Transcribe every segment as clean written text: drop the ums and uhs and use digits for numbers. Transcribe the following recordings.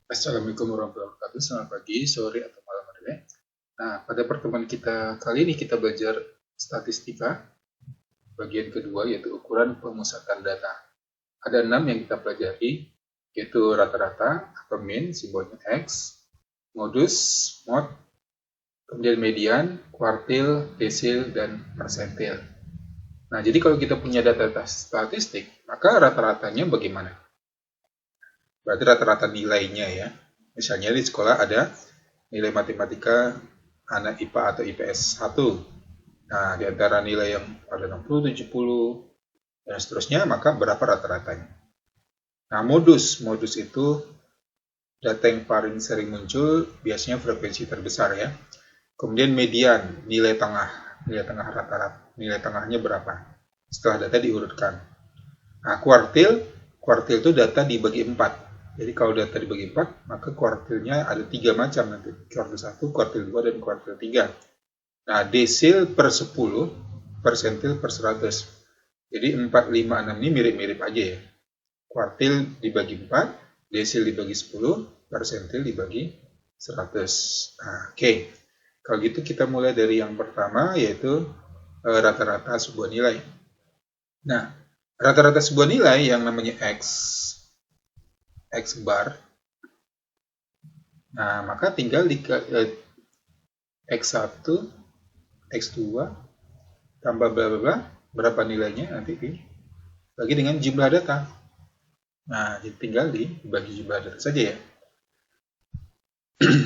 Assalamualaikum warahmatullahi wabarakatuh. Selamat pagi, sore, atau malam hari. Nah, pada pertemuan kita kali ini kita belajar statistika, bagian kedua yaitu ukuran pemusatan data. Ada 6 yang kita pelajari, yaitu rata-rata atau mean, simbolnya X, modus, mod, kemudian median, kuartil, desil, dan persentil. Nah, jadi kalau kita punya data statistik, maka rata-ratanya bagaimana? Berarti rata-rata nilainya ya. Misalnya di sekolah ada nilai matematika anak IPA atau IPS 1. Nah, di antara nilai yang ada 60, 70, dan seterusnya, maka berapa rata-ratanya. Nah, modus itu data yang paling sering muncul, biasanya frekuensi terbesar ya. Kemudian median, nilai tengah rata-rata, nilai tengahnya berapa. Setelah data diurutkan. Nah, kuartil itu data dibagi 4. Jadi kalau data dibagi 4, maka kuartilnya ada 3 macam nanti. Kuartil 1, kuartil 2, dan kuartil 3. Nah, desil per 10, persentil per 100. Jadi 4, 5, 6 ini mirip-mirip aja ya. Kuartil dibagi 4, desil dibagi 10, persentil dibagi 100. Nah, oke. Kalau gitu kita mulai dari yang pertama, yaitu rata-rata sebuah nilai. Nah, rata-rata sebuah nilai yang namanya X bar. Nah, maka tinggal di X1, X2, tambah bla bla bla, berapa nilainya nanti dibagi dengan jumlah data. Nah, jadi tinggal dibagi jumlah data saja ya.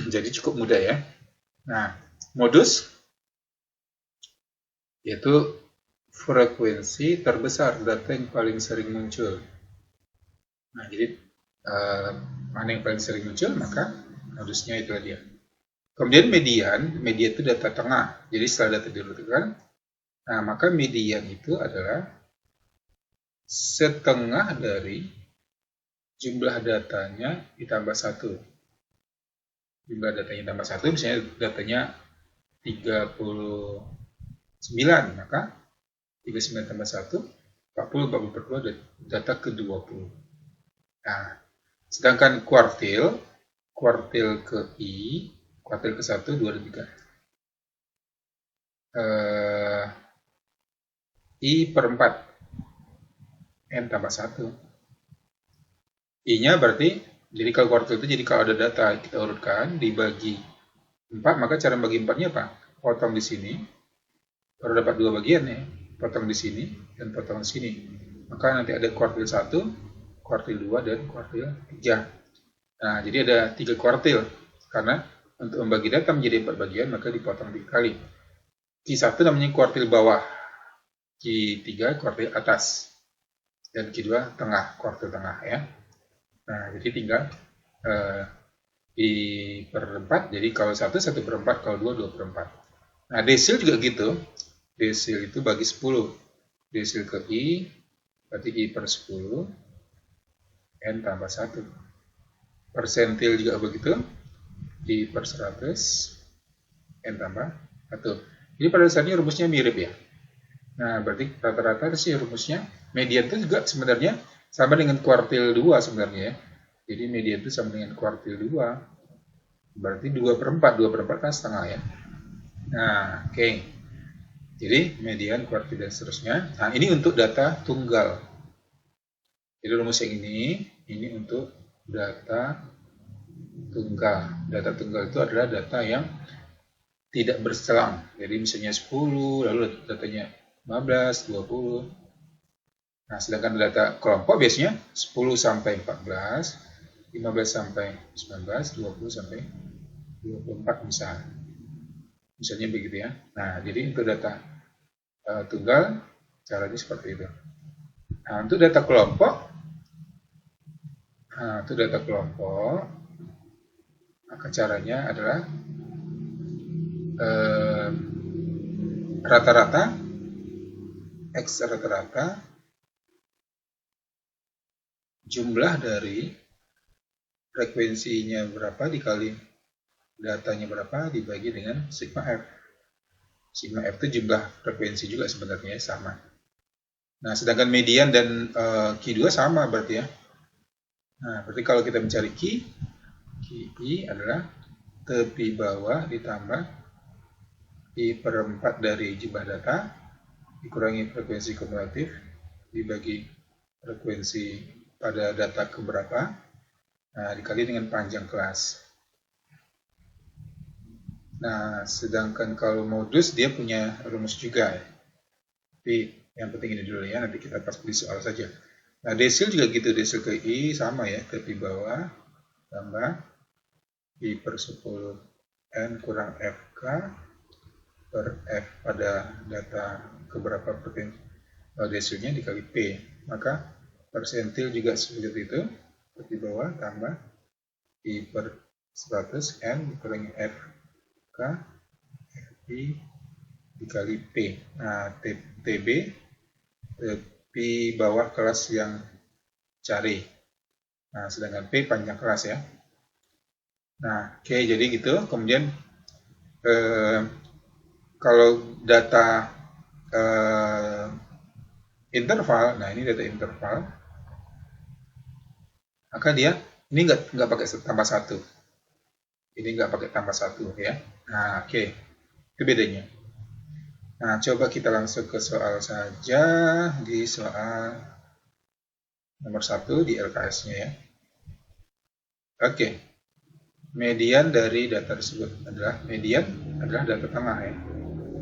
Jadi cukup mudah ya. Nah, modus yaitu frekuensi terbesar data yang paling sering muncul. Nah, jadi mana yang paling sering muncul, maka modusnya itu dia. Kemudian median itu data tengah. Jadi setelah data diurutkan, nah maka median itu adalah setengah dari jumlah datanya ditambah 1. Jumlah datanya tambah 1, misalnya datanya 39, maka 39 tambah 1, 40 per 2, data ke 20. Nah, sedangkan kuartil ke I, kuartil ke 1, 2, dan 3. I per 4, N tambah 1. I-nya berarti, jadi kalau kuartil itu, jadi kalau ada data kita urutkan, dibagi 4, maka cara bagi 4-nya apa? Potong di sini, baru dapat 2 bagian ya. Potong di sini, dan potong di sini. Maka nanti ada kuartil 1, kuartil 2, dan kuartil 3. Nah, jadi ada 3 kuartil. Karena untuk membagi data menjadi 4 bagian, maka dipotong 3 kali. Q1 namanya kuartil bawah, Q3 kuartil atas, dan Q2 tengah, kuartil tengah ya. Nah, jadi tinggal di per 4, jadi kalau 1, 1 per 4, kalau 2, 2 per 4. Nah, desil juga gitu. Desil itu bagi 10. Desil ke I, berarti I per 10, N tambah 1. Persentil juga begitu. I per 100, N tambah 1. Jadi pada dasarnya rumusnya mirip ya. Nah, berarti rata-rata sih rumusnya. Median itu juga sebenarnya sama dengan kuartil 2 sebenarnya ya. Jadi median itu sama dengan kuartil 2. Berarti 2 per 4. 2 per 4 kan setengah ya. Nah, oke. Jadi median, kuartil, dan seterusnya. Nah, ini untuk data tunggal. Jadi rumus yang ini untuk data tunggal. Data tunggal itu adalah data yang tidak berselang. Jadi misalnya 10, lalu datanya 15, 20. Nah, sedangkan data kelompok biasanya 10 sampai 14, 15 sampai 19, 20 sampai 24 misalnya begitu ya. Nah, jadi untuk data tunggal caranya seperti itu. Nah, untuk data kelompok, maka caranya adalah rata-rata X rata-rata jumlah dari frekuensinya berapa dikali datanya berapa dibagi dengan sigma F. Sigma F itu jumlah frekuensi juga sebenarnya sama. Nah, sedangkan median dan Q2 sama berarti ya. Nah, berarti kalau kita mencari Q, QI adalah tepi bawah ditambah I/4 dari jumlah data dikurangi frekuensi kumulatif dibagi frekuensi pada data keberapa, nah dikali dengan panjang kelas. Nah, sedangkan kalau modus dia punya rumus juga ya. Tapi yang penting ini dulu ya, nanti kita pas di soal saja. Nah, desil juga gitu, desil ke I sama ya, tepi bawah tambah I/10 N kurang FK per F pada data keberapa frekuensi desilnya dikali P. Maka persentil juga seperti itu, tepi bawah tambah I/100 N dikurangi FK FI dikali P. Nah, TB tepi bawah kelas yang cari. Nah, sedangkan P panjang kelas ya. Nah, oke, jadi gitu. Kemudian kalau data interval, nah ini data interval, maka dia ini nggak pakai tambah 1. Ini nggak pakai tambah 1 ya. Nah, oke. Itu bedanya. Nah, coba kita langsung ke soal saja, di soal nomor 1 di LKS-nya ya. Oke. Median dari data tersebut adalah data tengah ya.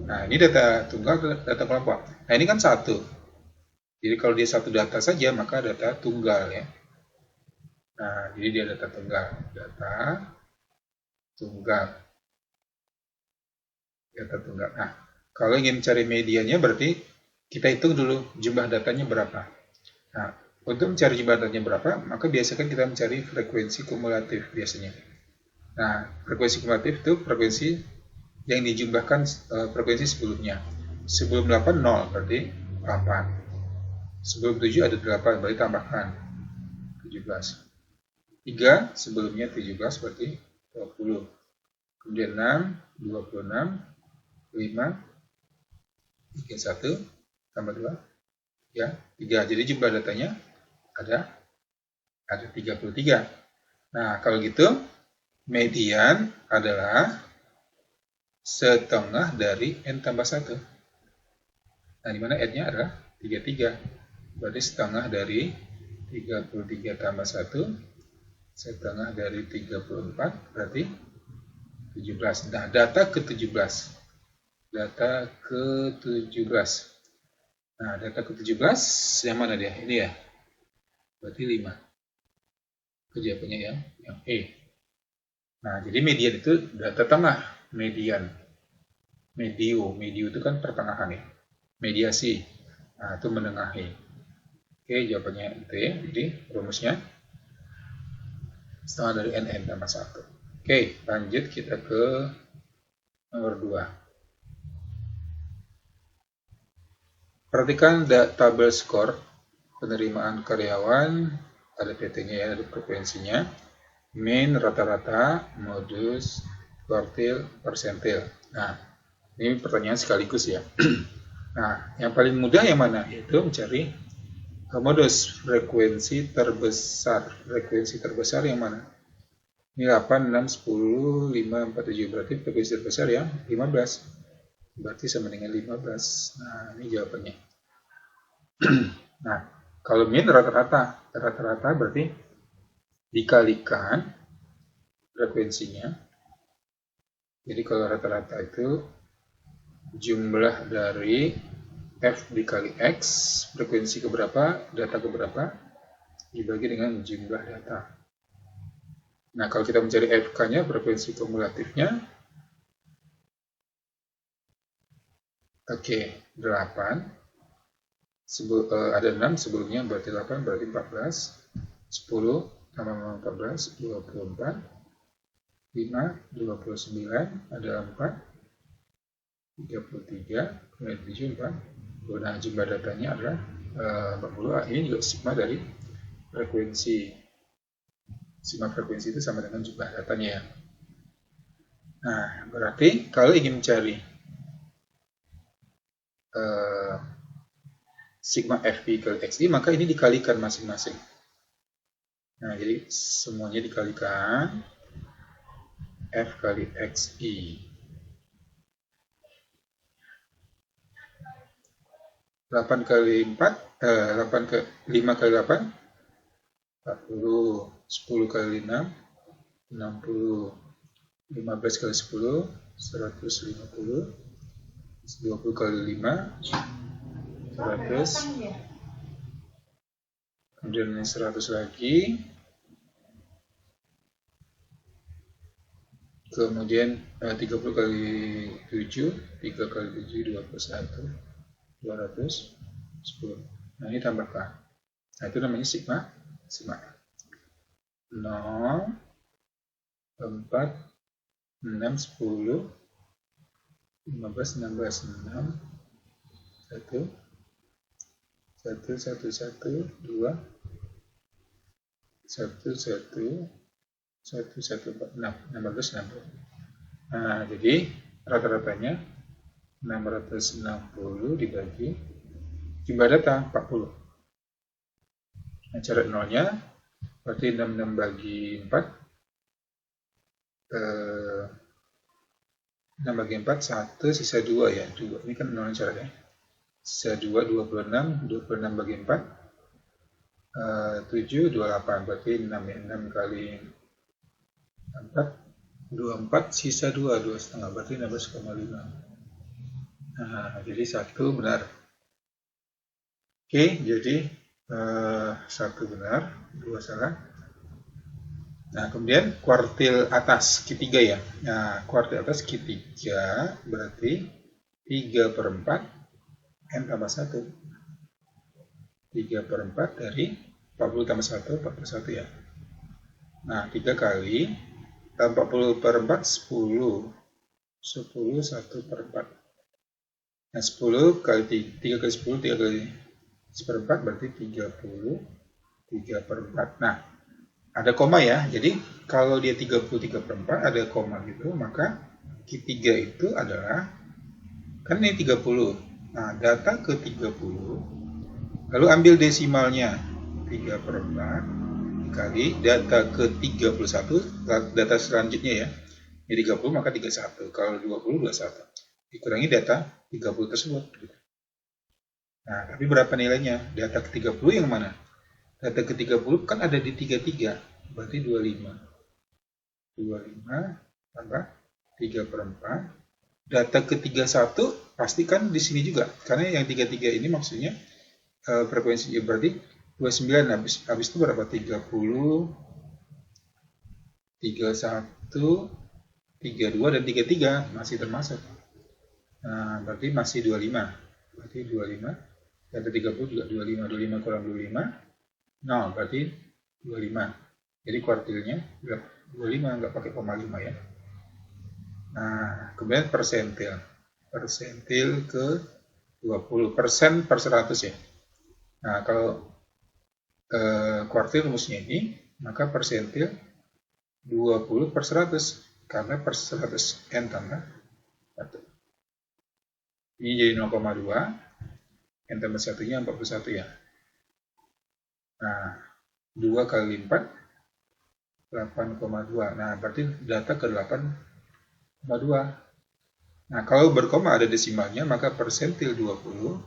Nah, ini data tunggal, data kelompok. Nah, ini kan 1. Jadi kalau dia satu data saja, maka data tunggal ya. Nah, jadi dia data tunggal. Nah, kalau ingin cari mediannya berarti kita hitung dulu jumlah datanya berapa. Nah, untuk mencari jumlah datanya berapa, maka biasakan kita mencari frekuensi kumulatif biasanya. Nah, frekuensi kumulatif itu frekuensi yang dijumlahkan frekuensi sebelumnya. Sebelum 8, 0, berarti 8. Sebelum 7 ada 8, berarti tambahkan 17. 3, sebelumnya 17, berarti 20. Kemudian 6, 26. 5, 31, tambah 2, ya, 3. Jadi jumlah datanya ada 33. Nah, kalau gitu, median adalah setengah dari N tambah 1. Nah, dimana N-nya adalah 33. Berarti setengah dari 33 tambah 1, setengah dari 34, berarti 17. Nah, data ke-17. Data ke-17. Nah, data ke-17 yang mana dia? Ini ya. Berarti 5. Jawabannya yang E. Nah, jadi median itu data tengah, median. Medio itu kan pertengahan ya. Mediasi. Nah, itu menengahi. Oke, jawabannya itu ya. Jadi rumusnya setengah dari NN tambah 1. Oke, lanjut kita ke nomor 2. Perhatikan tabel skor penerimaan karyawan, ada PT-nya ya, ada frekuensinya, min, rata-rata, modus, kuartil, persentil. Nah, ini pertanyaan sekaligus ya. Nah, yang paling mudah yang mana? Yaitu mencari modus, frekuensi terbesar. Frekuensi terbesar yang mana? Ini 8, 6, 10, 5, 4, 7. Berarti frekuensi terbesar yang 15. Berarti sama dengan 15. Nah, ini jawabannya. Nah, kalau min rata-rata berarti dikalikan frekuensinya. Jadi kalau rata-rata itu jumlah dari F dikali X, frekuensi keberapa, data keberapa, dibagi dengan jumlah data. Nah, kalau kita mencari FK-nya, frekuensi kumulatifnya, oke, 8. Ada 6 sebelumnya, berarti 8, berarti 14. 10 tambah 14, 24. 5, 29, ada 4. 33, kemudian 7, 4. Nah, jumlah datanya adalah 40. Ini juga sigma dari frekuensi. Sigma frekuensi itu sama dengan jumlah datanya ya. Nah, berarti kalau ingin mencari sigma FP ke XI, maka ini dikalikan masing-masing. Nah, jadi semuanya dikalikan. F kali XI. 8 kali 4, 5 kali 8, 40, 10 kali 6, 60, 15 kali 10, 150, 20 kali 5, 100, kemudian ini 100 lagi, kemudian 30 kali 7, 3 kali 7, 21, 210. Nah ini tambahkan. Nah itu namanya sigma. 0, 4, 6, 10, 15, 16, 6, 1, 1, 1, 2, 1, 1, 4, 6, 16, 60. Nah jadi rata-ratanya 660 dibagi jumlah data 40. Nah, cara nolnya berarti 66 bagi 4, 6 bagi 4, 1, sisa 2 ya. 2. Ini kan nolnya caranya. Sisa 2, 26, 26 bagi 4, 7, 28. Berarti 6 ya. 6 kali 4, 24, sisa 2, 2,5. Berarti 16,5. Nah, jadi 1 benar. Oke, jadi 1 benar, 2 salah. Nah, kemudian kuartil atas Q3 ya. Nah, kuartil atas Q3 berarti 3 per 4 N tambah 1. 3 per 4 dari 40 tambah 1, 41 ya. Nah, 3 kali 40 per 4, 10. 10, 1 per 4. Nah, 10 kali 3 kali 10, 3 kali 1/4 berarti 30, 3 per 4. Nah, ada koma ya. Jadi, kalau dia 33 per 4, ada koma gitu, maka Q3 itu adalah, kan ini 30. Nah, data ke 30, lalu ambil desimalnya 3 per 4, dikali data ke 31, data selanjutnya ya. Jadi 30 maka 31, kalau 20, 21. Dikurangi data 30 tersebut. Nah, tapi berapa nilainya? Data ke 30 yang mana? Data ke 30 kan ada di 33, berarti 25. 25 tambah 3 per 4. Data ke 31 pastikan di sini juga, karena yang 33 ini maksudnya frekuensinya berarti 29, habis itu berapa? 30, 31, 32 dan 33 masih termasuk. Nah, berarti masih 25. Berarti 25. Data 30 juga 25. 25 kurang 25. Nah, berarti 25. Jadi kuartilnya 25, nggak pakai koma 5 ya. Nah, kemudian persentil. Persentil ke 20. Persen per 100 ya. Nah, kalau kuartil rumusnya ini, maka persentil 20 per 100. Karena per 100 N tambah 1. Ini jadi 0,2. N tambah 1-nya 41 ya. Nah, 2 kali 4, 8,2. Nah, berarti data ke 8,2. Nah, kalau berkoma ada desimalnya, maka persentil 20,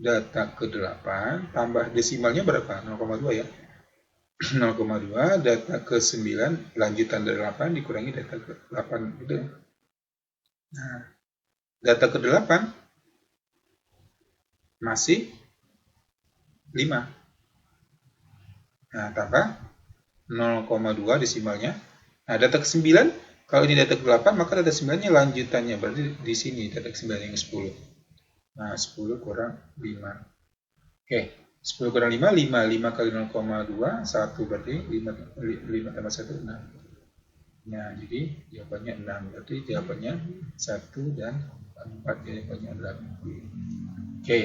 data ke 8, tambah desimalnya berapa? 0,2 ya. 0,2, data ke 9, lanjutan dari 8, dikurangi data ke 8. Gitu. Nah, data ke 8 masih 5. Nah, tambah 0,2 desimalnya. Nah, data ke 9, kalau ini data ke 8, maka data 9-nya lanjutannya. Berarti di sini data ke 9 yang 10. Nah, 10 kurang 5. Oke, 10 kurang 5, 5 kali 0,2, 1 berarti 5 tambah 1, 6. Nah, jadi jawabannya 6. Berarti jawabannya 1 dan 4. Jawabannya adalah oke.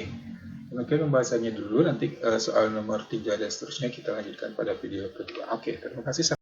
Demikian pembahasannya dulu. Nanti soal nomor 3 dan seterusnya kita lanjutkan pada video kedua. Oke, terima kasih.